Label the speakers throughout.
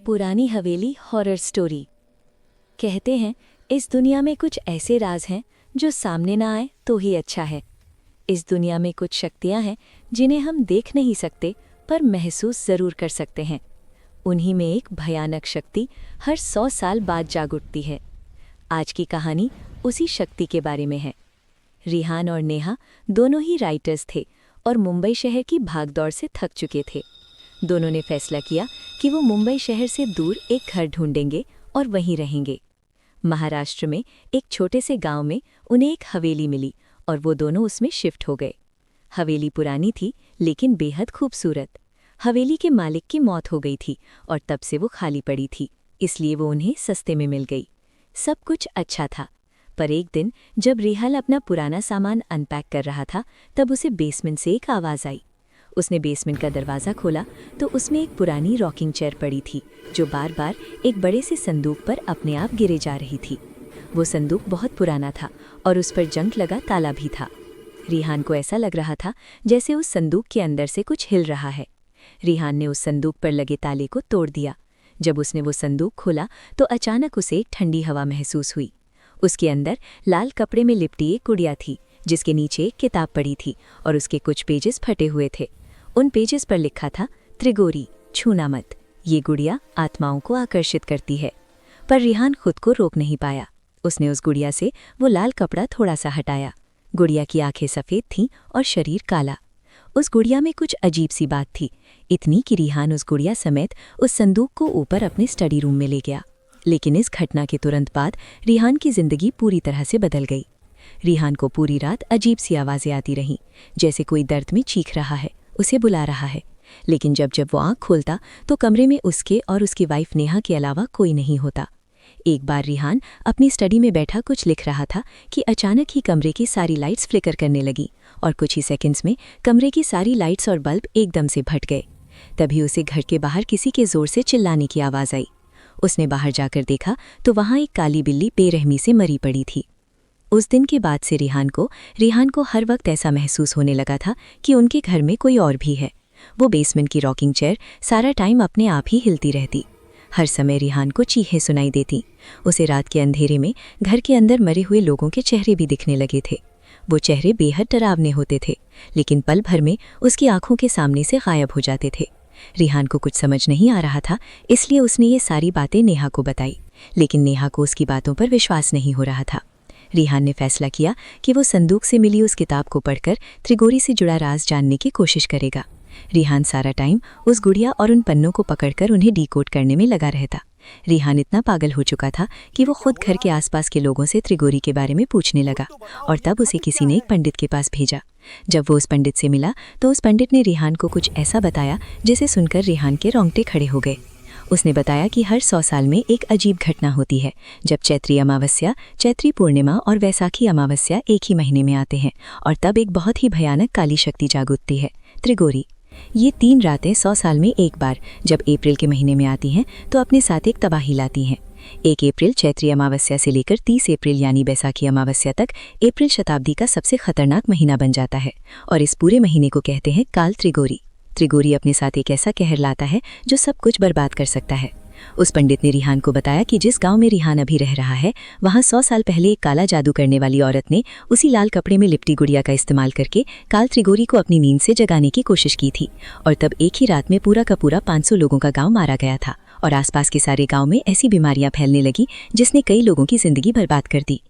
Speaker 1: पुरानी हवेली horror story. कहते हैं इस दुनिया में कुछ ऐसे राज हैं जो सामने ना आए तो ही अच्छा है। इस दुनिया में कुछ शक्तियां हैं जिन्हें हम देख नहीं सकते पर महसूस जरूर कर सकते हैं। उन्हीं में एक भयानक शक्ति हर 100 साल बाद जाग उठती है। आज की कहानी उसी शक्ति के बारे में है। रिहान और नेहा दोनों ही राइटर्स थे और मुंबई शहर की भागदौड़ से थक चुके थे। दोनों ने फैसला किया कि वो मुंबई शहर से दूर एक घर ढूंढेंगे और वहीं रहेंगे। महाराष्ट्र में एक छोटे से गांव में उन्हें एक हवेली मिली और वो दोनों उसमें शिफ्ट हो गए। हवेली पुरानी थी लेकिन बेहद खूबसूरत। हवेली के मालिक की मौत हो गई थी और तब से वो खाली पड़ी थी, इसलिए वो उन्हें सस्ते में मिल गई। सब कुछ अच्छा था, पर एक दिन जब रिहान अपना पुराना सामान अनपैक कर रहा था तब उसे बेसमेंट से एक आवाज़ आई। उसने बेसमेंट का दरवाज़ा खोला तो उसमें एक पुरानी रॉकिंग चेयर पड़ी थी जो बार बार एक बड़े से संदूक पर अपने आप गिरे जा रही थी। वो संदूक बहुत पुराना था और उस पर जंग लगा ताला भी था। रिहान को ऐसा लग रहा था जैसे उस संदूक के अंदर से कुछ हिल रहा है। रिहान ने उस संदूक पर लगे ताले को तोड़ दिया। जब उसने वो संदूक खोला तो अचानक उसे एक ठंडी हवा महसूस हुई। उसके अंदर लाल कपड़े में लिपटी एक गुड़िया थी जिसके नीचे एक किताब पड़ी थी और उसके कुछ पेजेस फटे हुए थे। उन पेजेस पर लिखा था, त्रिगोरी, छूना मत, ये गुड़िया आत्माओं को आकर्षित करती है। पर रिहान खुद को रोक नहीं पाया। उसने उस गुड़िया से वो लाल कपड़ा थोड़ा सा हटाया। गुड़िया की आंखें सफ़ेद थीं और शरीर काला। उस गुड़िया में कुछ अजीब सी बात थी, इतनी कि रिहान उस गुड़िया समेत उस संदूक को ऊपर अपने स्टडी रूम में ले गया। लेकिन इस घटना के तुरंत बाद रिहान की जिंदगी पूरी तरह से बदल गई। रिहान को पूरी रात अजीब सी आवाज़ें आती रहीं, जैसे कोई दर्द में चीख रहा है, उसे बुला रहा है। लेकिन जब वो आंख खोलता तो कमरे में उसके और उसकी वाइफ नेहा के अलावा कोई नहीं होता। एक बार रिहान अपनी स्टडी में बैठा कुछ लिख रहा था कि अचानक ही कमरे की सारी लाइट्स फ्लिकर करने लगी और कुछ ही सेकंड्स में कमरे की सारी लाइट्स और बल्ब एकदम से भट गए। तभी उसे घर के बाहर किसी के जोर से चिल्लाने की आवाज़ आई। उसने बाहर जाकर देखा तो वहाँ एक काली बिल्ली बेरहमी से मरी पड़ी थी। उस दिन के बाद से रिहान को हर वक्त ऐसा महसूस होने लगा था कि उनके घर में कोई और भी है। वो बेसमेंट की रॉकिंग चेयर सारा टाइम अपने आप ही हिलती रहती। हर समय रिहान को चीखें सुनाई देती। उसे रात के अंधेरे में घर के अंदर मरे हुए लोगों के चेहरे भी दिखने लगे थे। वो चेहरे बेहद डरावने होते थे, लेकिन पल भर में उसकी आंखों के सामने से गायब हो जाते थे। रिहान को कुछ समझ नहीं आ रहा था, इसलिए उसने ये सारी बातें नेहा को बताई, लेकिन नेहा को उसकी बातों पर विश्वास नहीं हो रहा था। रिहान ने फैसला किया कि वो संदूक से मिली उस किताब को पढ़कर त्रिगोरी से जुड़ा राज जानने की कोशिश करेगा। रिहान सारा टाइम उस गुड़िया और उन पन्नों को पकड़कर उन्हें डीकोड करने में लगा रहता। रिहान इतना पागल हो चुका था कि वो खुद घर के आसपास के लोगों से त्रिगोरी के बारे में पूछने लगा और तब उसे किसी ने एक पंडित के पास भेजा। जब वो उस पंडित से मिला तो उस पंडित ने रिहान को कुछ ऐसा बताया जिसे सुनकर रिहान के रोंगटे खड़े हो गए। उसने बताया कि हर 100 साल में एक अजीब घटना होती है जब चैत्री अमावस्या, चैत्री पूर्णिमा और वैसाखी अमावस्या एक ही महीने में आते हैं और तब एक बहुत ही भयानक काली शक्ति जाग उठती है, त्रिगोरी। ये 3 रातें 100 साल में एक बार जब अप्रैल के महीने में आती हैं तो अपने साथ एक तबाही लाती हैं। 1 अप्रैल चैत्री अमावस्या से लेकर 30 अप्रैल यानी बैसाखी अमावस्या तक अप्रैल शताब्दी का सबसे खतरनाक महीना बन जाता है और इस पूरे महीने को कहते हैं काल त्रिगोरी। त्रिगोरी अपने साथ एक ऐसा कहर लाता है जो सब कुछ बर्बाद कर सकता है। उस पंडित ने रिहान को बताया कि जिस गांव में रिहान अभी रह रहा है वहां 100 साल पहले एक काला जादू करने वाली औरत ने उसी लाल कपड़े में लिपटी गुड़िया का इस्तेमाल करके काल त्रिगोरी को अपनी नींद से जगाने की कोशिश की थी और तब एक ही रात में पूरा का पूरा 500 लोगों का गाँव मारा गया था और आसपास के सारे गाँव में ऐसी बीमारियां फैलने लगी जिसने कई लोगों की जिंदगी बर्बाद कर दी।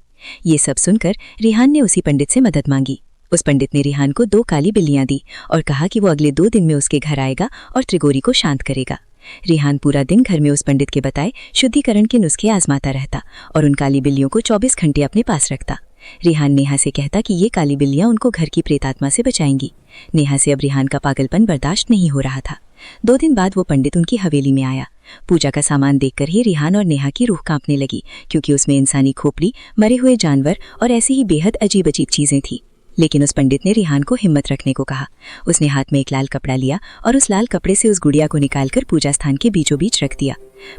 Speaker 1: ये सब सुनकर रिहान ने उसी पंडित से मदद मांगी। उस पंडित ने रिहान को 2 काली बिल्लियां दी और कहा कि वो अगले 2 दिन में उसके घर आएगा और त्रिगोरी को शांत करेगा। रिहान पूरा दिन घर में उस पंडित के बताए शुद्धिकरण के नुस्खे आजमाता रहता और उन काली बिल्लियों को 24 घंटे अपने पास रखता। रिहान नेहा से कहता कि ये काली बिल्लियां उनको घर की प्रेतात्मा से बचाएंगी। नेहा से अब रिहान का पागलपन बर्दाश्त नहीं हो रहा था। 2 दिन बाद वो पंडित उनकी हवेली में आया। पूजा का सामान देखकर ही रिहान और नेहा की रूह कांपने लगी, क्योंकि उसमें इंसानी खोपड़ी, मरे हुए जानवर और ऐसी ही बेहद अजीब अजीब चीजें थी।
Speaker 2: लेकिन उस पंडित ने रिहान को हिम्मत रखने को कहा। उसने हाथ में एक लाल कपड़ा लिया और उस लाल कपड़े से उस गुड़िया को निकालकर पूजा स्थान के बीचों बीच रख दिया।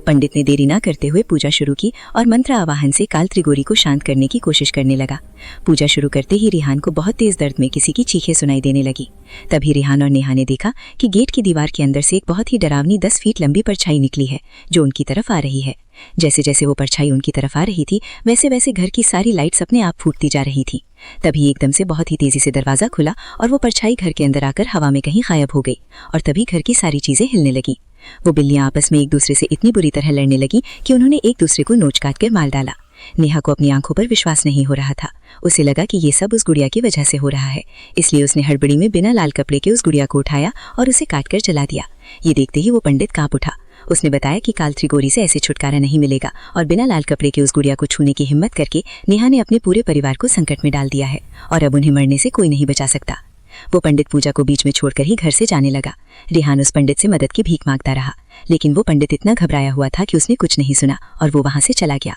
Speaker 2: पंडित ने देरी ना करते हुए पूजा शुरू की और मंत्र आवाहन से काल त्रिगोरी को शांत करने की कोशिश करने लगा। पूजा शुरू करते ही रिहान को बहुत तेज दर्द में किसी की चीखें सुनाई देने लगी। तभी रिहान और नेहा ने देखा कि गेट की दीवार के अंदर से एक बहुत ही डरावनी 10 फीट लंबी परछाई निकली है जो उनकी तरफ आ रही है। जैसे जैसे वो परछाई उनकी तरफ आ रही थी वैसे वैसे घर की सारी लाइट्स अपने आप फूटती जा रही थी। तभी एकदम से बहुत ही तेजी से दरवाजा खुला और वो परछाई घर के अंदर आकर हवा में कहीं गायब हो गई और तभी घर की सारी चीजें हिलने लगी। वो बिल्लियां आपस में एक दूसरे से इतनी बुरी तरह लड़ने लगी कि उन्होंने एक दूसरे को नोच काट कर मार डाला। नेहा को अपनी आंखों पर विश्वास नहीं हो रहा था। उसे लगा कि ये सब उस गुड़िया की वजह से हो रहा है, इसलिए उसने हड़बड़ी में बिना लाल कपड़े के उस गुड़िया को उठाया और उसे काट कर जला दिया। ये देखते ही वो पंडित कांप उठा। उसने बताया कि काल त्रिगोरी से ऐसे छुटकारा नहीं मिलेगा और बिना लाल कपड़े के उस गुड़िया को छूने की हिम्मत करके नेहा ने अपने पूरे परिवार को संकट में डाल दिया है और अब उन्हें मरने से कोई नहीं बचा सकता। वो पंडित पूजा को बीच में छोड़कर ही घर से जाने लगा। रिहान उस पंडित से मदद की भीख मांगता रहा, लेकिन वो पंडित इतना घबराया हुआ था कि उसने कुछ नहीं सुना और वो वहां से चला गया।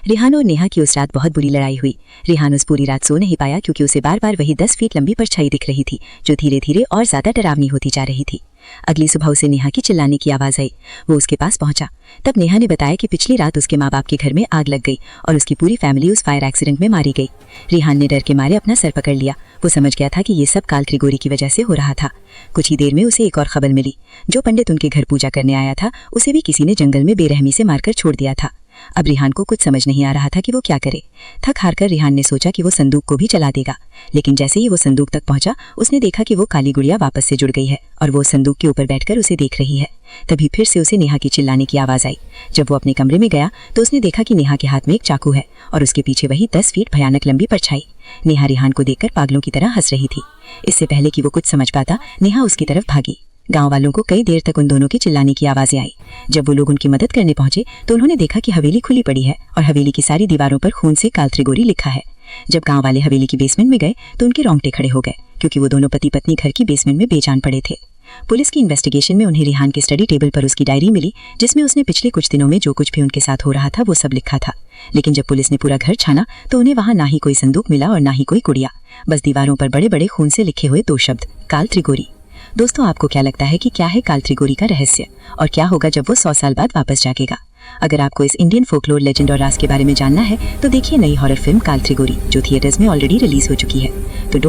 Speaker 2: रिहान और नेहा की उस रात बहुत बुरी लड़ाई हुई। रिहान उस पूरी रात सो नहीं पाया क्योंकि उसे बार बार वही 10 फीट लंबी परछाई दिख रही थी जो धीरे धीरे और ज्यादा डरावनी होती जा रही थी। अगली सुबह उसे नेहा की चिल्लाने की आवाज आई। वो उसके पास पहुंचा। तब नेहा ने बताया कि पिछली रात उसके माँ बाप के घर में आग लग गई और उसकी पूरी फैमिली उस फायर एक्सीडेंट में मारी गई। रिहान ने डर के मारे अपना सर पकड़ लिया। वो समझ गया था कि ये सब काल त्रिगोरी की वजह से हो रहा था। कुछ ही देर में उसे एक और खबर मिली। जो पंडित उनके घर पूजा करने आया था उसे भी किसी ने जंगल में बेरहमी से मारकर छोड़ दिया था। अब रिहान को कुछ समझ नहीं आ रहा था कि वो क्या करे। थक हार कर रिहान ने सोचा कि वो संदूक को भी जला देगा, लेकिन जैसे ही वो संदूक तक पहुंचा उसने देखा कि वो काली गुड़िया वापस से जुड़ गई है और वो संदूक के ऊपर बैठकर उसे देख रही है। तभी फिर से उसे नेहा की चिल्लाने की आवाज आई। जब वो अपने कमरे में गया तो उसने देखा कि नेहा के हाथ में एक चाकू है और उसके पीछे वही 10 फीट भयानक लंबी परछाई। नेहा रिहान को देखकर पागलों की तरह हंस रही थी। इससे पहले कि वो कुछ समझ पाता नेहा उसकी तरफ भागी। गांव वालों को कई देर तक उन दोनों की चिल्लाने की आवाजें आई। जब वो लोग उनकी मदद करने पहुंचे तो उन्होंने देखा कि हवेली खुली पड़ी है और हवेली की सारी दीवारों पर खून से काल त्रिगोरी लिखा है। जब गांव वाले हवेली की बेसमेंट में गए तो उनके रोंगटे खड़े हो गए क्योंकि वो दोनों पति पत्नी घर की बेसमेंट में बेजान पड़े थे। पुलिस की इन्वेस्टिगेशन में उन्हें रिहान के स्टडी टेबल पर उसकी डायरी मिली जिसमें उसने पिछले कुछ दिनों में जो कुछ भी उनके साथ हो रहा था वो सब लिखा था। लेकिन जब पुलिस ने पूरा घर छाना तो उन्हें वहां ना ही कोई संदूक मिला और ना ही कोई गुड़िया, बस दीवारों पर बड़े बड़े खून से लिखे हुए 2 शब्द, काल त्रिगोरी। दोस्तों, आपको क्या लगता है कि क्या है काल त्रिगोरी का रहस्य और क्या होगा जब वो 100 साल बाद वापस जागेगा? अगर आपको इस इंडियन फोकलोर लेजेंड और राज के बारे में जानना है तो देखिए नई हॉरर फिल्म काल त्रिगोरी जो थिएटर्स में ऑलरेडी रिलीज हो चुकी है। तो